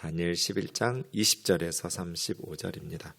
다니엘 11장 20절에서 35절입니다.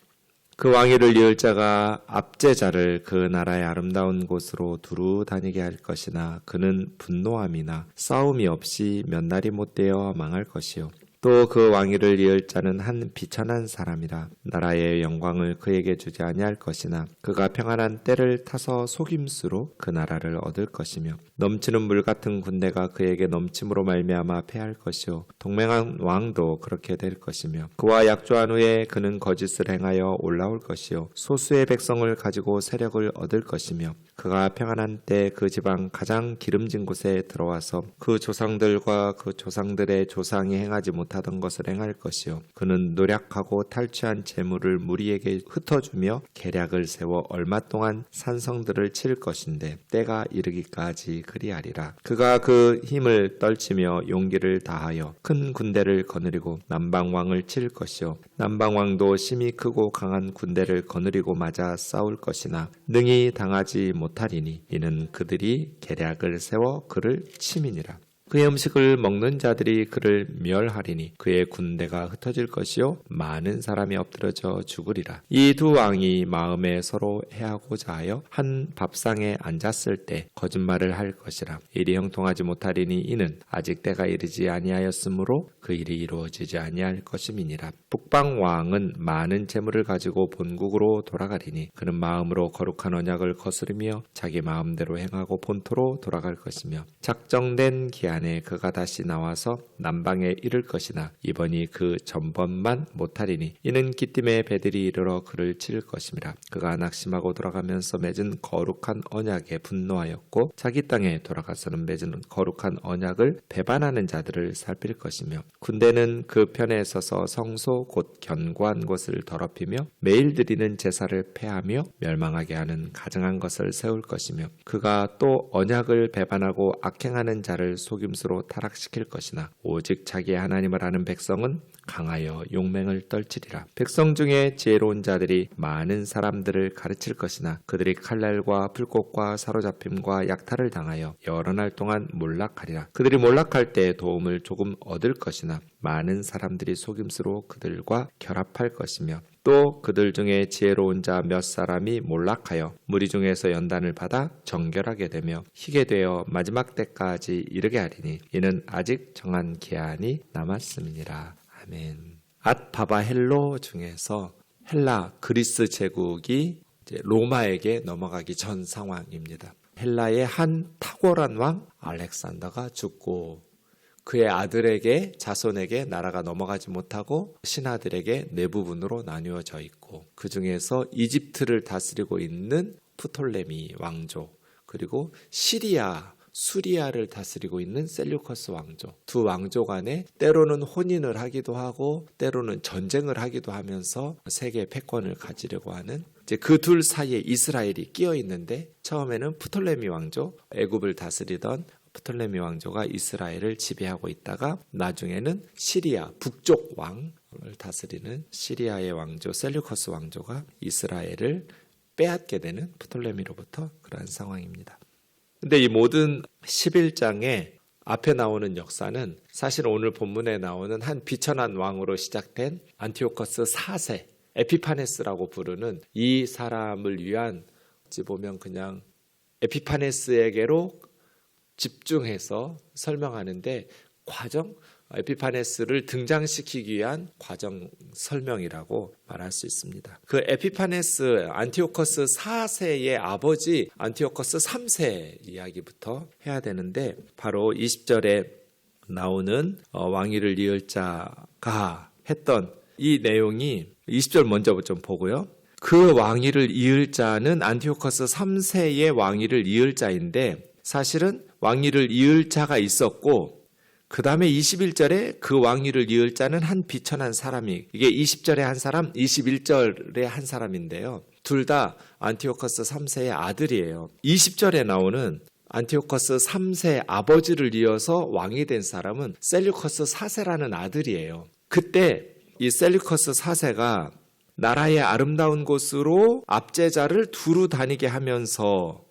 그 왕위를 이을 자가 압제자를 그 나라의 아름다운 곳으로 두루 다니게 할 것이나 그는 분노함이나 싸움이 없이 몇 날이 못되어 망할 것이요. 또 그 왕위를 이을 자는 한 비천한 사람이라 나라의 영광을 그에게 주지 아니할 것이나 그가 평안한 때를 타서 속임수로 그 나라를 얻을 것이며 넘치는 물 같은 군대가 그에게 넘침으로 말미암아 패할 것이요 동맹한 왕도 그렇게 될 것이며 그와 약조한 후에 그는 거짓을 행하여 올라올 것이요 소수의 백성을 가지고 세력을 얻을 것이며 그가 평안한 때 그 지방 가장 기름진 곳에 들어와서 그 조상들과 그 조상들의 조상이 행하지 못하던 것을 행할 것이요 그는 노력하고 탈취한 재물을 무리에게 흩어주며 계략을 세워 얼마 동안 산성들을 칠 것인데 때가 이르기까지 그리하리라. 그가 그 힘을 떨치며 용기를 다하여 큰 군대를 거느리고 남방왕을 칠 것이요 남방왕도 심히 크고 강한 군대를 거느리고 맞아 싸울 것이나 능히 당하지 못하리니 이는 그들이 계략을 세워 그를 침이니라. 그의 음식을 먹는 자들이 그를 멸하리니 그의 군대가 흩어질 것이요 많은 사람이 엎드러져 죽으리라. 이 두 왕이 마음에 서로 해하고자 하여 한 밥상에 앉았을 때 거짓말을 할 것이라. 일이 형통하지 못하리니 이는 아직 때가 이르지 아니하였으므로 그 일이 이루어지지 아니할 것임이니라. 북방 왕은 많은 재물을 가지고 본국으로 돌아가리니 그는 마음으로 거룩한 언약을 거스르며 자기 마음대로 행하고 본토로 돌아갈 것이며 작정된 기한 그가 다시 나와서 남방에 이를 것이나 이번이 그 전번만 못하리니 이는 기띔의 배들이 이르러 그를 칠 것임이라. 그가 낙심하고 돌아가면서 맺은 거룩한 언약에 분노하였고 자기 땅에 돌아가서는 맺은 거룩한 언약을 배반하는 자들을 살필 것이며 군대는 그 편에 서서 성소 곧 견고한 곳을 더럽히며 매일 드리는 제사를 폐하며 멸망하게 하는 가증한 것을 세울 것이며 그가 또 언약을 배반하고 악행하는 자를 속임수로 타락시킬 것이나 오직 자기의 하나님을 아는 백성은 강하여 용맹을 떨치리라. 백성 중에 지혜로운 자들이 많은 사람들을 가르칠 것이나 그들이 칼날과 불꽃과 사로잡힘과 약탈을 당하여 여러 날 동안 몰락하리라. 그들이 몰락할 때 도움을 조금 얻을 것이나 많은 사람들이 속임수로 그들과 결합할 것이며 또 그들 중에 지혜로운 자 몇 사람이 몰락하여 무리 중에서 연단을 받아 정결하게 되며 희게 되어 마지막 때까지 이르게 하리니 이는 아직 정한 기한이 남았음이니라. 아멘. 앗바바헬로 중에서 헬라 그리스 제국이 이제 로마에게 넘어가기 전 상황입니다. 헬라의 한 탁월한 왕 알렉산더가 죽고 그의 아들에게 자손에게 나라가 넘어가지 못하고 신하들에게 네 부분으로 나뉘어져 있고 그 중에서 이집트를 다스리고 있는 프톨레미 왕조 그리고 시리아 수리아를 다스리고 있는 셀류커스 왕조 두 왕조 간에 때로는 혼인을 하기도 하고 때로는 전쟁을 하기도 하면서 세계 패권을 가지려고 하는 이제 그 둘 사이에 이스라엘이 끼어 있는데 처음에는 프톨레미 왕조 애굽을 다스리던 프톨레미 왕조가 이스라엘을 지배하고 있다가 나중에는 시리아 북쪽 왕을 다스리는 시리아의 왕조 셀류커스 왕조가 이스라엘을 빼앗게 되는 프톨레미로부터 그러한 상황입니다. 근데 이 모든 11장에 앞에 나오는 역사는 사실 오늘 본문에 나오는 한 비천한 왕으로 시작된 안티오커스 4세 에피파네스라고 부르는 이 사람을 위한 어찌 보면 그냥 에피파네스에게로 집중해서 설명하는데 과정 에피파네스를 등장시키기 위한 과정 설명이라고 말할 수 있습니다. 그 에피파네스 안티오커스 4세의 아버지 안티오커스 3세 이야기부터 해야 되는데 바로 20절에 나오는 왕위를 이을 자가 했던 이 내용이 20절 먼저 좀 보고요. 그 왕위를 이을 자는 안티오커스 3세의 왕위를 이을 자인데 사실은 왕위를 이을 자가 있었고 그 다음에 21절에 그 왕위를 이을 자는 한 비천한 사람이 이게 20절에 한 사람 21절에 한 사람인데요. 둘 다 안티오커스 3세의 아들이에요. 20절에 나오는 안티오커스 3세 아버지를 이어서 왕이 된 사람은 셀류커스 4세라는 아들이에요. 그때 이 셀류커스 4세가 나라의 아름다운 곳으로 압제자를 두루 다니게 하면서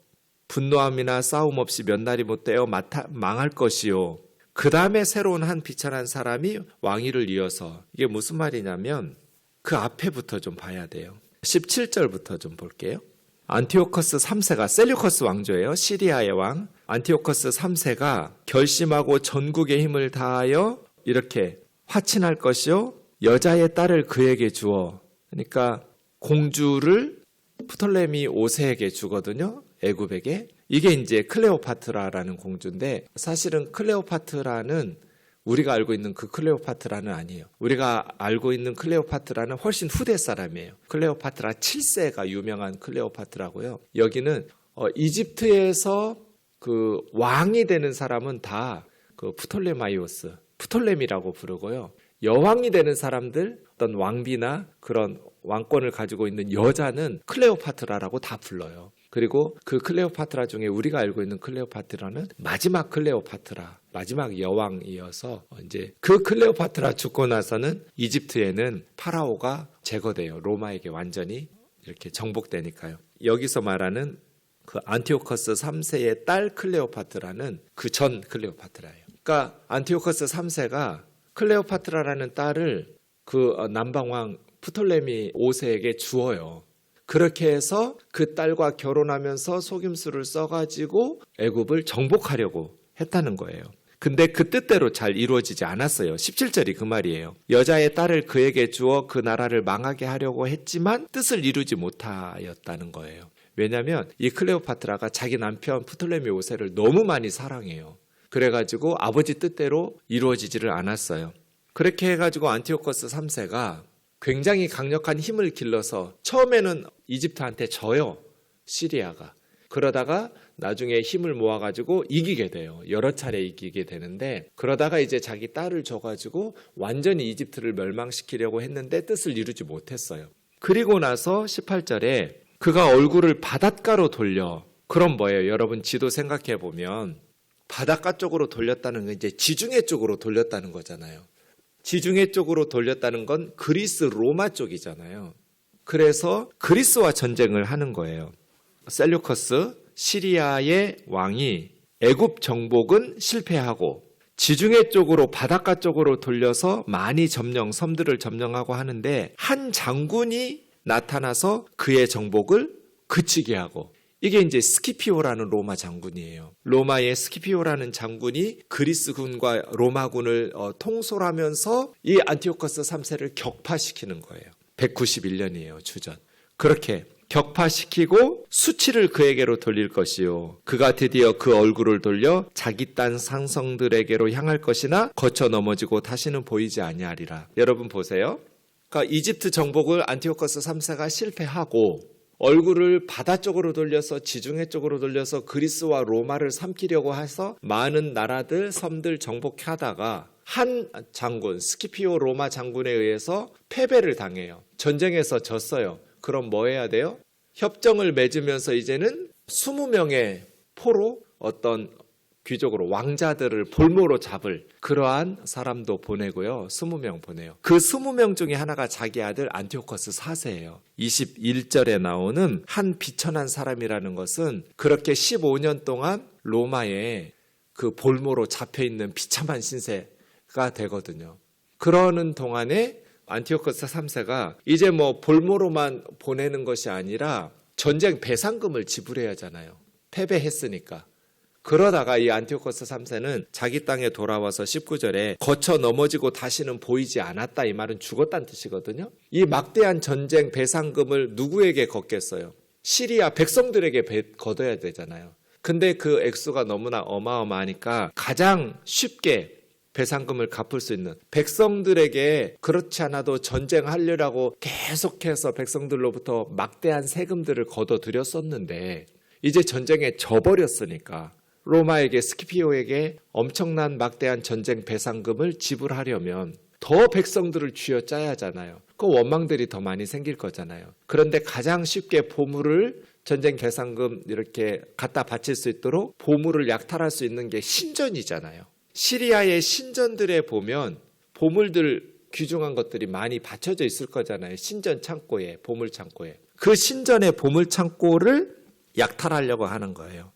분노함이나 싸움 없이 몇 날이 못되어 망할 것이요. 그 다음에 새로운 한 비천한 사람이 왕위를 이어서, 이게 무슨 말이냐면 그 앞에부터 좀 봐야 돼요. 17절부터 좀 볼게요. 안티오커스 3세가, 셀류커스 왕조예요. 시리아의 왕 안티오커스 3세가 결심하고 전국의 힘을 다하여 이렇게 화친할 것이요 여자의 딸을 그에게 주어, 그러니까 공주를 프톨레미 5세에게 주거든요. 애굽에게. 이게 이제 클레오파트라라는 공주인데, 사실은 클레오파트라는 우리가 알고 있는 그 클레오파트라는 아니에요. 우리가 알고 있는 클레오파트라는 훨씬 후대 사람이에요. 클레오파트라 7세가 유명한 클레오파트라고요. 여기는 이집트에서 그 왕이 되는 사람은 다 그 프톨레마이오스, 프톨레미라고 부르고요. 여왕이 되는 사람들, 어떤 왕비나 그런 왕권을 가지고 있는 여자는 클레오파트라라고 다 불러요. 그리고 그 클레오파트라 중에 우리가 알고 있는 클레오파트라는 마지막 클레오파트라, 마지막 여왕이어서 이제 그 클레오파트라 죽고 나서는 이집트에는 파라오가 제거돼요. 로마에게 완전히 이렇게 정복되니까요. 여기서 말하는 그 안티오커스 3세의 딸 클레오파트라는 그 전 클레오파트라예요. 그러니까 안티오커스 3세가 클레오파트라라는 딸을 그 남방왕 프톨레미 5세에게 주어요. 그렇게 해서 그 딸과 결혼하면서 속임수를 써가지고 애굽을 정복하려고 했다는 거예요. 근데 그 뜻대로 잘 이루어지지 않았어요. 17절이 그 말이에요. 여자의 딸을 그에게 주어 그 나라를 망하게 하려고 했지만 뜻을 이루지 못하였다는 거예요. 왜냐하면 이 클레오파트라가 자기 남편 프톨레미 5세를 너무 많이 사랑해요. 그래가지고 아버지 뜻대로 이루어지지를 않았어요. 그렇게 해가지고 안티오커스 3세가 굉장히 강력한 힘을 길러서 처음에는 이집트한테 져요. 시리아가. 그러다가 나중에 힘을 모아가지고 이기게 돼요. 여러 차례 이기게 되는데, 그러다가 이제 자기 딸을 줘가지고 완전히 이집트를 멸망시키려고 했는데 뜻을 이루지 못했어요. 그리고 나서 18절에 그가 얼굴을 바닷가로 돌려. 그럼 뭐예요? 여러분 지도 생각해 보면 바닷가 쪽으로 돌렸다는 건 이제 지중해 쪽으로 돌렸다는 거잖아요. 지중해 쪽으로 돌렸다는 건 그리스 로마 쪽이잖아요. 그래서 그리스와 전쟁을 하는 거예요. 셀류커스 시리아의 왕이 애굽 정복은 실패하고 지중해 쪽으로 바닷가 쪽으로 돌려서 많이 점령, 섬들을 점령하고 하는데 한 장군이 나타나서 그의 정복을 그치게 하고, 이게 이제 스키피오라는 로마 장군이에요. 로마의 스키피오라는 장군이 그리스군과 로마군을 통솔하면서 이 안티오커스 3세를 격파시키는 거예요. 191년이에요, 주전. 그렇게 격파시키고 수치를 그에게로 돌릴 것이요. 그가 드디어 그 얼굴을 돌려 자기 땅 상성들에게로 향할 것이나 거쳐 넘어지고 다시는 보이지 아니하리라. 여러분 보세요. 그러니까 이집트 정복을 안티오커스 3세가 실패하고 얼굴을 바다 쪽으로 돌려서 지중해 쪽으로 돌려서 그리스와 로마를 삼키려고 해서 많은 나라들, 섬들 정복하다가 한 장군, 스키피오 로마 장군에 의해서 패배를 당해요. 전쟁에서 졌어요. 그럼 뭐 해야 돼요? 협정을 맺으면서 이제는 20명의 포로 어떤 귀족으로 왕자들을 볼모로 잡을 그러한 사람도 보내고요. 20명 보내요. 그 20명 중에 하나가 자기 아들 안티오커스 4세예요. 21절에 나오는 한 비천한 사람이라는 것은 그렇게 15년 동안 로마에 그 볼모로 잡혀있는 비참한 신세가 되거든요. 그러는 동안에 안티오커스 3세가 이제 뭐 볼모로만 보내는 것이 아니라 전쟁 배상금을 지불해야 하잖아요. 패배했으니까. 그러다가 이 안티오커스 3세는 자기 땅에 돌아와서 19절에 거쳐 넘어지고 다시는 보이지 않았다, 이 말은 죽었다는 뜻이거든요. 이 막대한 전쟁 배상금을 누구에게 걷겠어요? 시리아 백성들에게 걷어야 되잖아요. 근데 그 액수가 너무나 어마어마하니까 가장 쉽게 배상금을 갚을 수 있는 백성들에게, 그렇지 않아도 전쟁하려고 계속해서 백성들로부터 막대한 세금들을 걷어들였었는데 이제 전쟁에 져버렸으니까 로마에게, 스키피오에게 엄청난 막대한 전쟁 배상금을 지불하려면 더 백성들을 쥐어짜야 하잖아요. 그 원망들이 더 많이 생길 거잖아요. 그런데 가장 쉽게 보물을, 전쟁 배상금 이렇게 갖다 바칠 수 있도록 보물을 약탈할 수 있는 게 신전이잖아요. 시리아의 신전들에 보면 보물들, 귀중한 것들이 많이 받쳐져 있을 거잖아요. 신전 창고에, 보물 창고에. 그 신전의 보물 창고를 약탈하려고 하는 거예요.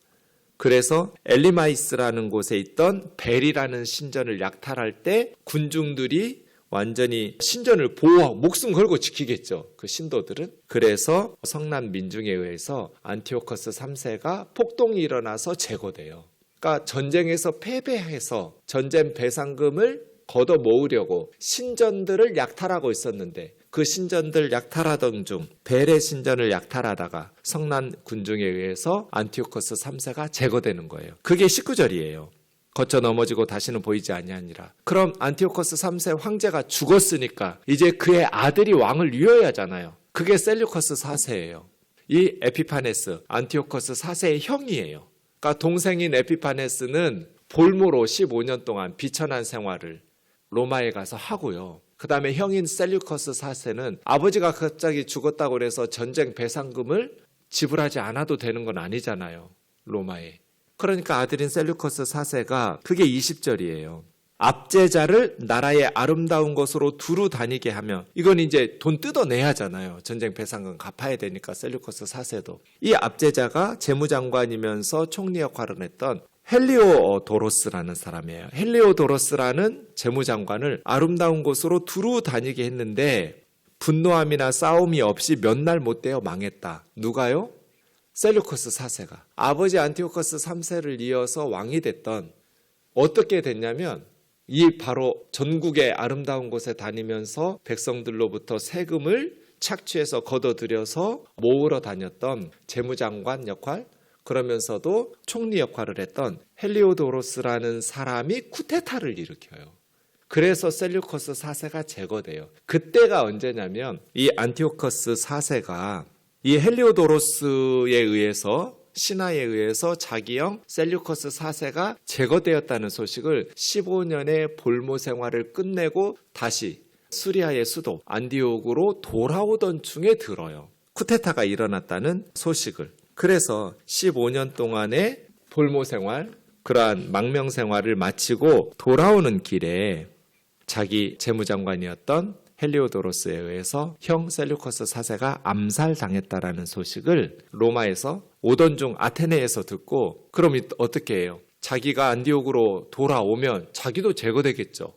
그래서 엘리마이스라는 곳에 있던 벨이라는 신전을 약탈할 때 군중들이 완전히 신전을 보호하고 목숨 걸고 지키겠죠. 그 신도들은. 그래서 성난 민중에 의해서 안티오커스 3세가 폭동이 일어나서 제거돼요. 그러니까 전쟁에서 패배해서 전쟁 배상금을 걷어 모으려고 신전들을 약탈하고 있었는데 그 신전들 약탈하던 중 벨의 신전을 약탈하다가 성난 군중에 의해서 안티오커스 3세가 제거되는 거예요. 그게 19절이에요. 거쳐 넘어지고 다시는 보이지 아니하니라. 그럼 안티오커스 3세 황제가 죽었으니까 이제 그의 아들이 왕을 이어야 하잖아요. 그게 셀류커스 4세예요. 이 에피파네스, 안티오커스 4세의 형이에요. 그러니까 동생인 에피파네스는 볼모로 15년 동안 비천한 생활을 로마에 가서 하고요. 그 다음에 형인 셀류커스 4세는 아버지가 갑자기 죽었다고 해서 전쟁 배상금을 지불하지 않아도 되는 건 아니잖아요. 로마에. 그러니까 아들인 셀류커스 4세가 그게 20절이에요. 압제자를 나라의 아름다운 것으로 두루 다니게 하며 이건 이제 돈 뜯어내야 하잖아요. 전쟁 배상금 갚아야 되니까 셀류커스 4세도. 이 압제자가 재무장관이면서 총리 역할을 했던 헬리오도로스라는 사람이에요. 헬리오도로스라는 재무장관을 아름다운 곳으로 두루 다니게 했는데 분노함이나 싸움이 없이 몇 날 못 되어 망했다. 누가요? 셀류커스 4세가. 아버지 안티오커스 3세를 이어서 왕이 됐던 어떻게 됐냐면 이 바로 전국의 아름다운 곳에 다니면서 백성들로부터 세금을 착취해서 걷어들여서 모으러 다녔던 재무장관 역할 그러면서도 총리 역할을 했던 헬리오도로스라는 사람이 쿠데타를 일으켜요. 그래서 셀류커스 4세가 제거돼요. 그때가 언제냐면 이 안티오커스 4세가 이 헬리오도로스에 의해서 신하에 의해서 자기 형 셀류커스 4세가 제거되었다는 소식을 15년의 볼모 생활을 끝내고 다시 수리아의 수도 안디옥으로 돌아오던 중에 들어요. 쿠데타가 일어났다는 소식을. 그래서 15년 동안의 볼모 생활, 그러한 망명 생활을 마치고 돌아오는 길에 자기 재무장관이었던 헬리오도로스에 의해서 형 셀류커스 4세가 암살당했다라는 소식을 로마에서 오던 중 아테네에서 듣고 그럼 어떻게 해요? 자기가 안디옥으로 돌아오면 자기도 제거되겠죠.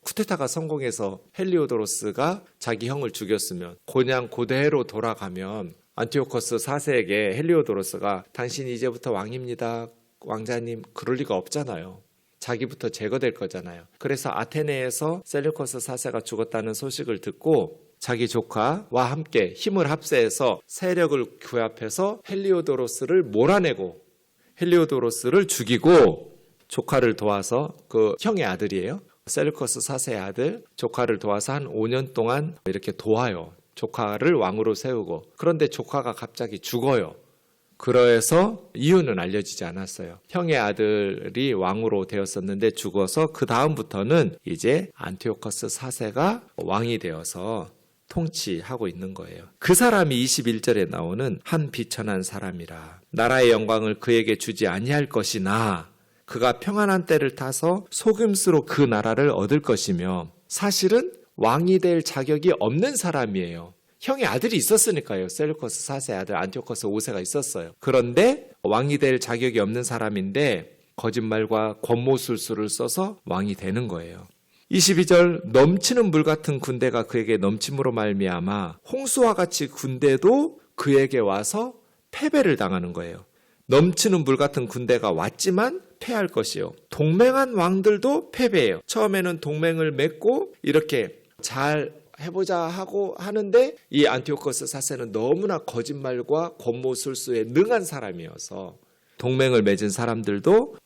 쿠데타가 성공해서 헬리오도로스가 자기 형을 죽였으면 그냥 고대로 돌아가면 안티오커스 4세에게 헬리오도로스가 당신이 이제부터 왕입니다. 왕자님 그럴 리가 없잖아요. 자기부터 제거될 거잖아요. 그래서 아테네에서 셀류커스 4세가 죽었다는 소식을 듣고 자기 조카와 함께 힘을 합세해서 세력을 규합해서 헬리오도로스를 몰아내고 헬리오도로스를 죽이고 조카를 도와서 그 형의 아들이에요. 셀류커스 4세의 아들 조카를 도와서 한 5년 동안 이렇게 도와요. 조카를 왕으로 세우고 그런데 조카가 갑자기 죽어요. 그래서 이유는 알려지지 않았어요. 형의 아들이 왕으로 되었었는데 죽어서 그 다음부터는 이제 안티오커스 4세가 왕이 되어서 통치하고 있는 거예요. 그 사람이 21절에 나오는 한 비천한 사람이라 나라의 영광을 그에게 주지 아니할 것이나 그가 평안한 때를 타서 속임수로 그 나라를 얻을 것이며 사실은 왕이 될 자격이 없는 사람이에요. 형의 아들이 있었으니까요. 셀류커스 4세 아들 안티오커스 5세가 있었어요. 그런데 왕이 될 자격이 없는 사람인데 거짓말과 권모술수를 써서 왕이 되는 거예요. 22절 넘치는 물 같은 군대가 그에게 넘침으로 말미암아 홍수와 같이 군대도 그에게 와서 패배를 당하는 거예요. 넘치는 물 같은 군대가 왔지만 패할 것이요. 동맹한 왕들도 패배해요. 처음에는 동맹을 맺고 이렇게 잘 해보자 하고 하는데 이 안티오커스 4세는 너무나 거짓말과 권모술수에 능한 사람이어서 동맹을 맺은 사람들도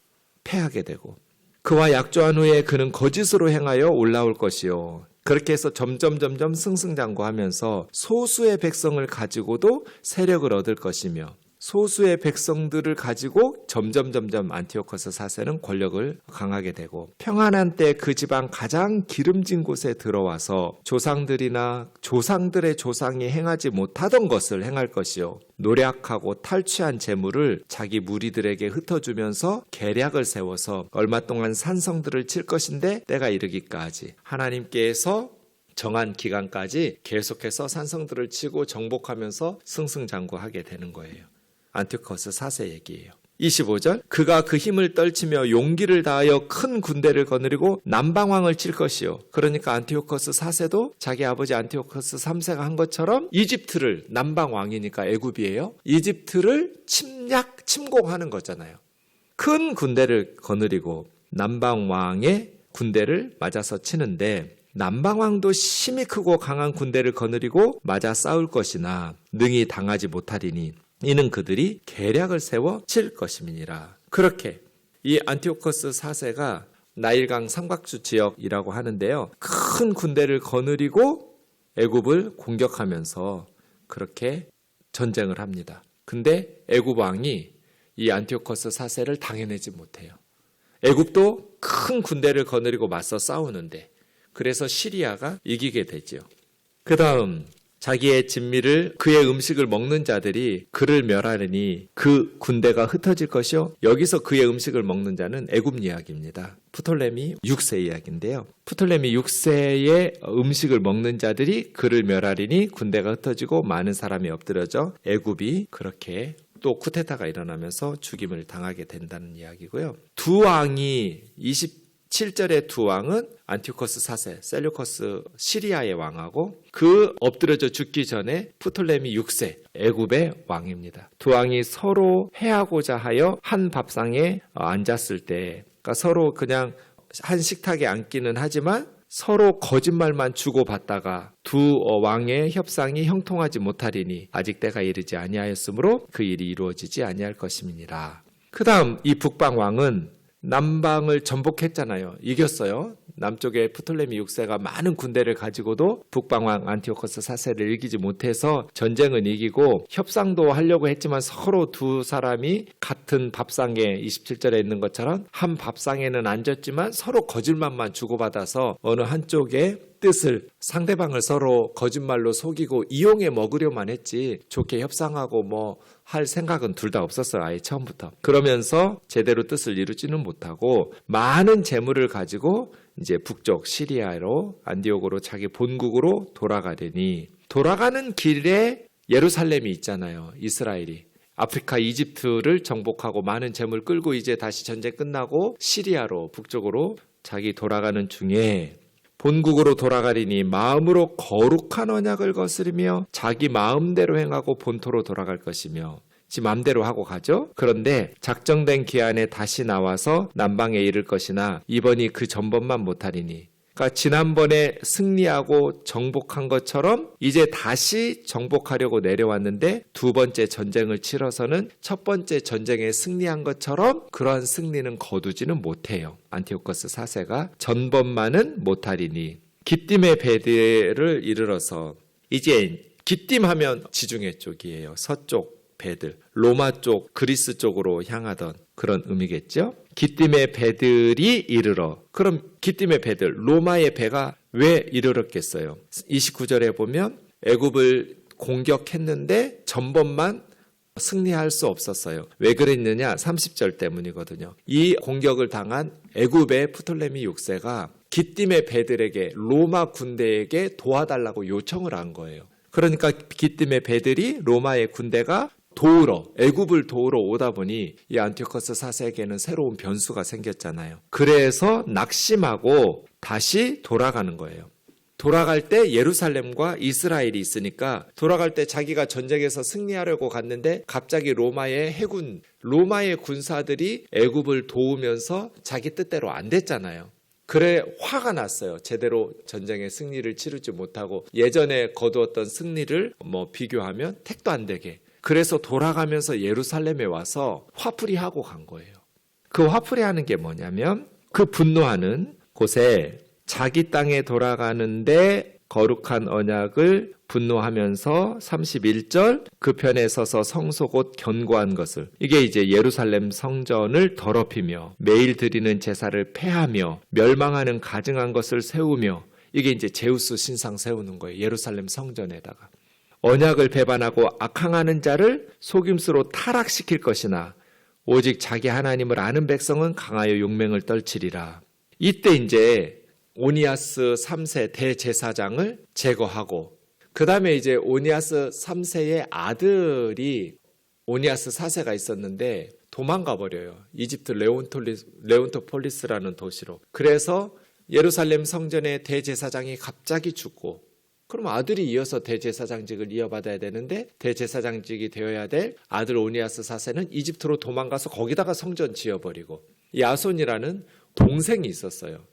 패하게 되고 그와 약조한 후에 그는 거짓으로 행하여 올라올 것이요. 그렇게 해서 점점 승승장구하면서 소수의 백성을 가지고도 세력을 얻을 것이며 소수의 백성들을 가지고 점점 안티오커스 4세는 권력을 강하게 되고 평안한 때 그 지방 가장 기름진 곳에 들어와서 조상들이나 조상들의 조상이 행하지 못하던 것을 행할 것이요. 노략하고 탈취한 재물을 자기 무리들에게 흩어주면서 계략을 세워서 얼마 동안 산성들을 칠 것인데 때가 이르기까지 하나님께서 정한 기간까지 계속해서 산성들을 치고 정복하면서 승승장구하게 되는 거예요. 안티오커스 4세 얘기예요. 25절 그가 그 힘을 떨치며 용기를 다하여 큰 군대를 거느리고 남방왕을 칠 것이요. 그러니까 안티오코스 4세도 자기 아버지 안티오코스 3세가 한 것처럼 이집트를, 남방왕이니까 애굽이에요, 이집트를 침공하는 거잖아요. 큰 군대를 거느리고 남방왕의 군대를 맞아서 치는데, 남방왕도 힘이 크고 강한 군대를 거느리고 맞아 싸울 것이나 능히 당하지 못하리니 이는 그들이 계략을 세워 칠 것임이니라. 그렇게 이 안티오코스 4세가 나일강 삼각주 지역이라고 하는데요, 큰 군대를 거느리고 애굽을 공격하면서 그렇게 전쟁을 합니다. 근데 애굽 왕이 이 안티오코스 4세를 당해내지 못해요. 애굽도 큰 군대를 거느리고 맞서 싸우는데, 그래서 시리아가 이기게 되죠. 그 다음 자기의 진미를, 그의 음식을 먹는 자들이 그를 멸하리니 그 군대가 흩어질 것이요. 여기서 그의 음식을 먹는 자는 애굽 이야기입니다. 프톨레미 6세 이야기인데요. 프톨레미 6세의 음식을 먹는 자들이 그를 멸하리니 군대가 흩어지고 많은 사람이 엎드려져 애굽이 그렇게 또 쿠데타가 일어나면서 죽임을 당하게 된다는 이야기고요. 두 왕이 27절의 두 왕은 안티오코스 4세, 셀류커스 시리아의 왕하고 그 엎드려져 죽기 전에 프톨레미 6세, 애굽의 왕입니다. 두 왕이 서로 해하고자 하여 한 밥상에 앉았을 때, 그러니까 서로 그냥 한 식탁에 앉기는 하지만 서로 거짓말만 주고받다가 두 왕의 협상이 형통하지 못하리니 아직 때가 이르지 아니하였으므로 그 일이 이루어지지 아니할 것임이니라. 그 다음 이 북방 왕은 남방을 전복했잖아요. 이겼어요. 남쪽에 프톨레미 6세가 많은 군대를 가지고도 북방왕 안티오코스 4세를 이기지 못해서 전쟁은 이기고 협상도 하려고 했지만 서로 두 사람이 같은 밥상에 27절에 있는 것처럼 한 밥상에는 앉았지만 서로 거짓말만 주고받아서 어느 한쪽의 뜻을, 상대방을 서로 거짓말로 속이고 이용해 먹으려만 했지 좋게 협상하고 뭐 할 생각은 둘 다 없었어요. 아예 처음부터. 그러면서 제대로 뜻을 이루지는 못하고 많은 재물을 가지고 이제 북쪽 시리아로, 안디옥으로 자기 본국으로 돌아가더니, 돌아가는 길에 예루살렘이 있잖아요. 이스라엘이 아프리카 이집트를 정복하고 많은 재물 끌고 이제 다시 전쟁 끝나고 시리아로, 북쪽으로 자기 돌아가는 중에 본국으로 돌아가리니 마음으로 거룩한 언약을 거스르며 자기 마음대로 행하고 본토로 돌아갈 것이며, 지 마음대로 하고 가죠. 그런데 작정된 기한에 다시 나와서 남방에 이를 것이나 이번이 그 전번만 못하리니, 그러니까 지난번에 승리하고 정복한 것처럼 이제 다시 정복하려고 내려왔는데 두 번째 전쟁을 치러서는 첫 번째 전쟁에 승리한 것처럼 그러한 승리는 거두지는 못해요. 안티오코스 4세가 전번만은 못하리니 기띔의 배들을 이르러서, 이제 기띔하면 지중해 쪽이에요. 서쪽 배들, 로마 쪽, 그리스 쪽으로 향하던 그런 의미겠죠. 기띔의 배들이 이르러, 그럼 기띔의 배들, 로마의 배가 왜 이르렀겠어요? 29절에 보면 애굽을 공격했는데 전번만 승리할 수 없었어요. 왜 그랬느냐? 30절 때문이거든요. 이 공격을 당한 애굽의 프톨레미 6세가 기띔의 배들에게, 로마 군대에게 도와달라고 요청을 한 거예요. 그러니까 기띔의 배들이 로마의 군대가 도우러, 애굽을 도우러 오다 보니 이 안티오코스 4세에게는 새로운 변수가 생겼잖아요. 그래서 낙심하고 다시 돌아가는 거예요. 돌아갈 때 예루살렘과 이스라엘이 있으니까 돌아갈 때 자기가 전쟁에서 승리하려고 갔는데 갑자기 로마의 해군, 로마의 군사들이 애굽을 도우면서 자기 뜻대로 안 됐잖아요. 그래 화가 났어요. 제대로 전쟁의 승리를 치르지 못하고 예전에 거두었던 승리를 비교하면 택도 안 되게. 그래서 돌아가면서 예루살렘에 와서 화풀이하고 간 거예요. 그 화풀이하는 게 뭐냐면, 그 분노하는 곳에 자기 땅에 돌아가는데 거룩한 언약을 분노하면서 31절 그 편에 서서 성소 곧 견고한 것을, 이게 이제 예루살렘 성전을 더럽히며 매일 드리는 제사를 폐하며 멸망하는 가증한 것을 세우며, 이게 이제 제우스 신상 세우는 거예요. 예루살렘 성전에다가. 언약을 배반하고 악항하는 자를 속임수로 타락시킬 것이나 오직 자기 하나님을 아는 백성은 강하여 용맹을 떨치리라. 이때 이제 오니아스 3세 대제사장을 제거하고, 그 다음에 이제 오니아스 3세의 아들이, 오니아스 4세가 있었는데 도망가 버려요. 이집트 레온토폴리스라는 도시로. 그래서 예루살렘 성전의 대제사장이 갑자기 죽고, 그럼 아들이 이어서 대제사장직을 이어받아야 되는데 대제사장직이 되어야 될 아들 오니아스 4세는 이집트로 도망가서 거기다가 성전 지어버리고, 야손이라는 동생이 있었어요.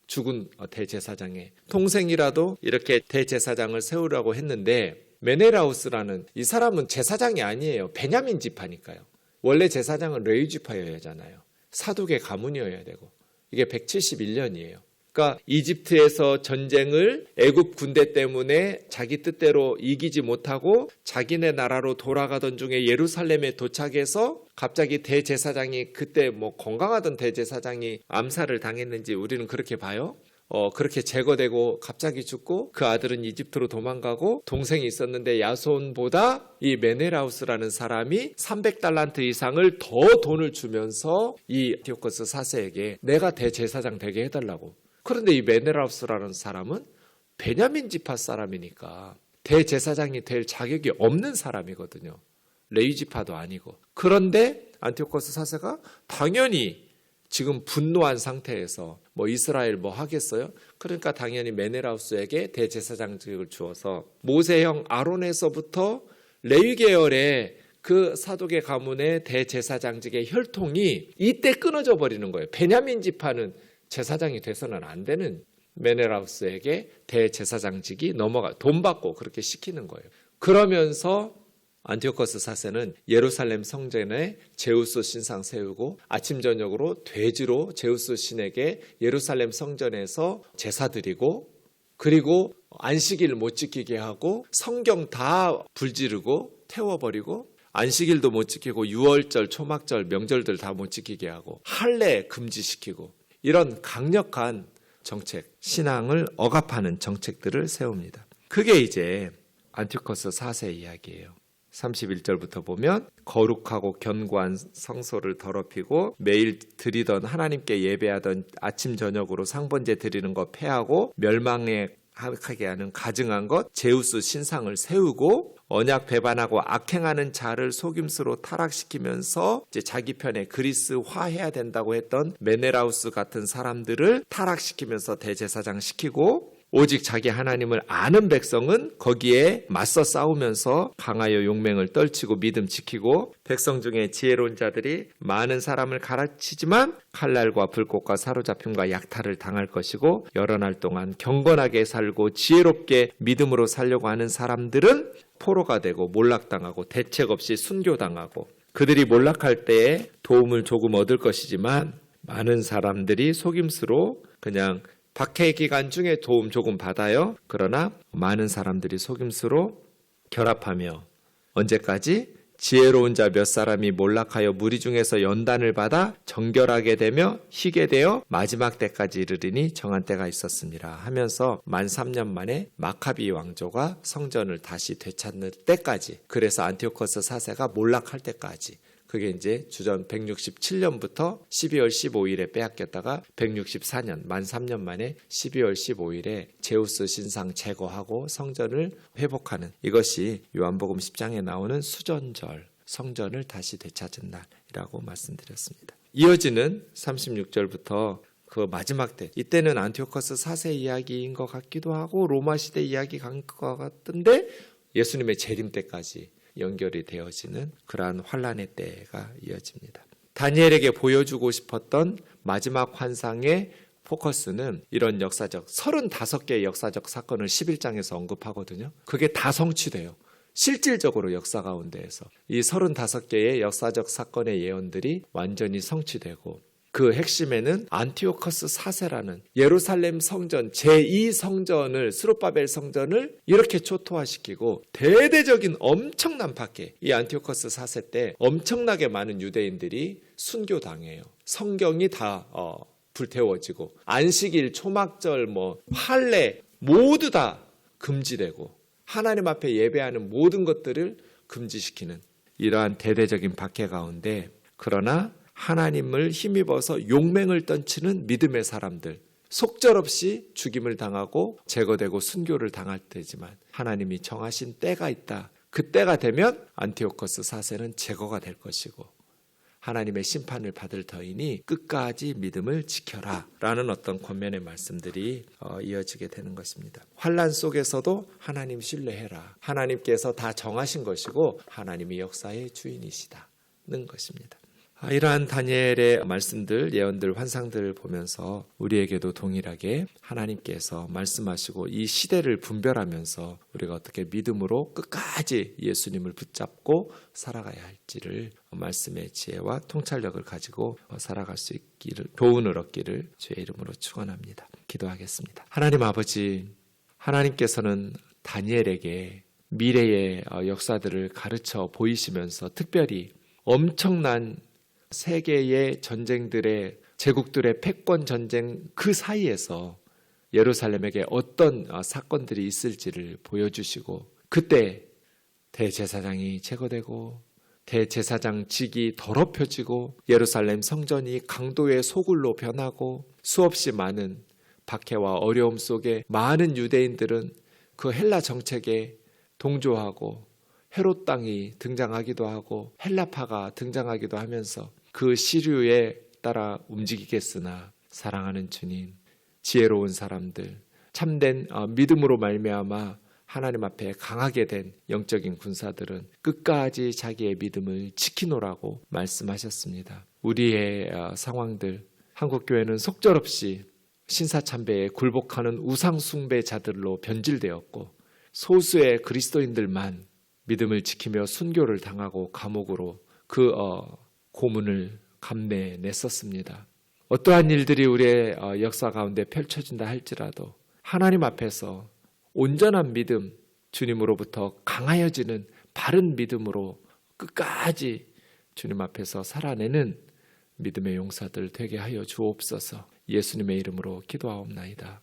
죽은 대제사장의 동생이라도 이렇게 대제사장을 세우려고 했는데, 메네라우스라는 이 사람은 제사장이 아니에요. 베냐민 지파니까요. 원래 제사장은 레위 지파여야 하잖아요. 사독의 가문이어야 되고. 이게 171년이에요. 그러니까 이집트에서 전쟁을 애굽 군대 때문에 자기 뜻대로 이기지 못하고 자기네 나라로 돌아가던 중에 예루살렘에 도착해서 갑자기 대제사장이, 그때 뭐 건강하던 대제사장이 암살을 당했는지 우리는 그렇게 봐요. 그렇게 제거되고 갑자기 죽고, 그 아들은 이집트로 도망가고, 동생이 있었는데 야손보다 이 메네라우스라는 사람이 300달란트 이상을 더 돈을 주면서 이 안티오코스 4세에게 내가 대제사장 되게 해달라고. 그런데 이 메네라우스라는 사람은 베냐민 지파 사람이니까 대제사장이 될 자격이 없는 사람이거든요. 레위 지파도 아니고. 그런데 안티오코스 4세가 당연히 지금 분노한 상태에서 뭐 이스라엘 뭐 하겠어요? 그러니까 당연히 메네라우스에게 대제사장직을 주어서 모세형 아론에서부터 레위 계열의 그 사독의 가문의 대제사장직의 혈통이 이때 끊어져 버리는 거예요. 베냐민 지파는 제사장이 돼서는 안 되는 메네라우스에게 대제사장직이 돈 받고 그렇게 시키는 거예요. 그러면서 안티오코스 4세는 예루살렘 성전에 제우스 신상 세우고 아침 저녁으로 돼지로 제우스 신에게 예루살렘 성전에서 제사 드리고, 그리고 안식일 못 지키게 하고 성경 다 불지르고 태워버리고, 안식일도 못 지키고 유월절, 초막절, 명절들 다 못 지키게 하고 할례 금지시키고, 이런 강력한 정책, 신앙을 억압하는 정책들을 세웁니다. 그게 이제 안티오코스 4세 이야기예요. 31절부터 보면 거룩하고 견고한 성소를 더럽히고 매일 드리던 하나님께 예배하던 아침 저녁으로 상번제 드리는 것 폐하고 멸망에 하게 하는 가증한 것 제우스 신상을 세우고 언약 배반하고 악행하는 자를 속임수로 타락시키면서 이제 자기 편에 그리스화해야 된다고 했던 메네라우스 같은 사람들을 타락시키면서 대제사장 시키고, 오직 자기 하나님을 아는 백성은 거기에 맞서 싸우면서 강하여 용맹을 떨치고 믿음 지키고, 백성 중에 지혜로운 자들이 많은 사람을 가르치지만 칼날과 불꽃과 사로잡힘과 약탈을 당할 것이고, 여러 날 동안 경건하게 살고 지혜롭게 믿음으로 살려고 하는 사람들은 포로가 되고 몰락당하고 대책 없이 순교당하고, 그들이 몰락할 때에 도움을 조금 얻을 것이지만 많은 사람들이 속임수로 그냥 박해 기간 중에 도움 조금 받아요. 그러나 많은 사람들이 속임수로 결합하며 언제까지? 지혜로운 자 몇 사람이 몰락하여 무리 중에서 연단을 받아 정결하게 되며 희게 되어 마지막 때까지 이르리니 정한 때가 있었습니다 하면서 만 3년 만에 마카비 왕조가 성전을 다시 되찾는 때까지, 그래서 안티오코스 4세가 몰락할 때까지, 그게 이제 주전 167년부터 12월 15일에 빼앗겼다가 164년, 만 3년 만에 12월 15일에 제우스 신상 제거하고 성전을 회복하는, 이것이 요한복음 10장에 나오는 수전절, 성전을 다시 되찾은 날이라고 말씀드렸습니다. 이어지는 36절부터 그 마지막 때, 이때는 안티오코스 4세 이야기인 것 같기도 하고 로마 시대 이야기 간 것 같은데 예수님의 재림 때까지 연결이 되어지는 그러한 환란의 때가 이어집니다. 다니엘에게 보여주고 싶었던 마지막 환상의 포커스는 이런 역사적 35개의 역사적 사건을 11장에서 언급하거든요. 그게 다 성취돼요. 실질적으로 역사 가운데에서 이 35개의 역사적 사건의 예언들이 완전히 성취되고, 그 핵심에는 안티오코스 4세라는 예루살렘 성전 제2성전을, 스룹바벨 성전을 이렇게 초토화시키고 대대적인 엄청난 박해, 이 안티오코스 4세 때 엄청나게 많은 유대인들이 순교당해요. 성경이 다 불태워지고 안식일, 초막절, 할례 모두 다 금지되고 하나님 앞에 예배하는 모든 것들을 금지시키는 이러한 대대적인 박해 가운데, 그러나 하나님을 힘입어서 용맹을 떨치는 믿음의 사람들, 속절없이 죽임을 당하고 제거되고 순교를 당할 때지만 하나님이 정하신 때가 있다. 그 때가 되면 안티오코스 4세는 제거가 될 것이고 하나님의 심판을 받을 터이니 끝까지 믿음을 지켜라 라는 어떤 권면의 말씀들이 이어지게 되는 것입니다. 환난 속에서도 하나님 신뢰해라. 하나님께서 다 정하신 것이고 하나님이 역사의 주인이시다는 것입니다. 이러한 다니엘의 말씀들, 예언들, 환상들을 보면서 우리에게도 동일하게 하나님께서 말씀하시고 이 시대를 분별하면서 우리가 어떻게 믿음으로 끝까지 예수님을 붙잡고 살아가야 할지를 말씀의 지혜와 통찰력을 가지고 살아갈 수 있기를, 교훈을 얻기를 주의 이름으로 축원합니다. 기도하겠습니다. 하나님 아버지, 하나님께서는 다니엘에게 미래의 역사들을 가르쳐 보이시면서 특별히 엄청난 세계의 전쟁들의 제국들의 패권 전쟁 그 사이에서 예루살렘에게 어떤 사건들이 있을지를 보여주시고 그때 대제사장이 제거되고 대제사장직이 더럽혀지고 예루살렘 성전이 강도의 소굴로 변하고 수없이 많은 박해와 어려움 속에 많은 유대인들은 그 헬라 정책에 동조하고 헤롯 땅이 등장하기도 하고 헬라파가 등장하기도 하면서 그 시류에 따라 움직이겠으나 사랑하는 주님, 지혜로운 사람들, 참된 믿음으로 말미암아 하나님 앞에 강하게 된 영적인 군사들은 끝까지 자기의 믿음을 지키노라고 말씀하셨습니다. 우리의 상황들, 한국교회는 속절없이 신사참배에 굴복하는 우상숭배자들로 변질되었고 소수의 그리스도인들만 믿음을 지키며 순교를 당하고 감옥으로 그 고문을 감내냈었습니다. 어떠한 일들이 우리의 역사 가운데 펼쳐진다 할지라도 하나님 앞에서 온전한 믿음, 주님으로부터 강하여지는 바른 믿음으로 끝까지 주님 앞에서 살아내는 믿음의 용사들 되게 하여 주옵소서. 예수님의 이름으로 기도하옵나이다.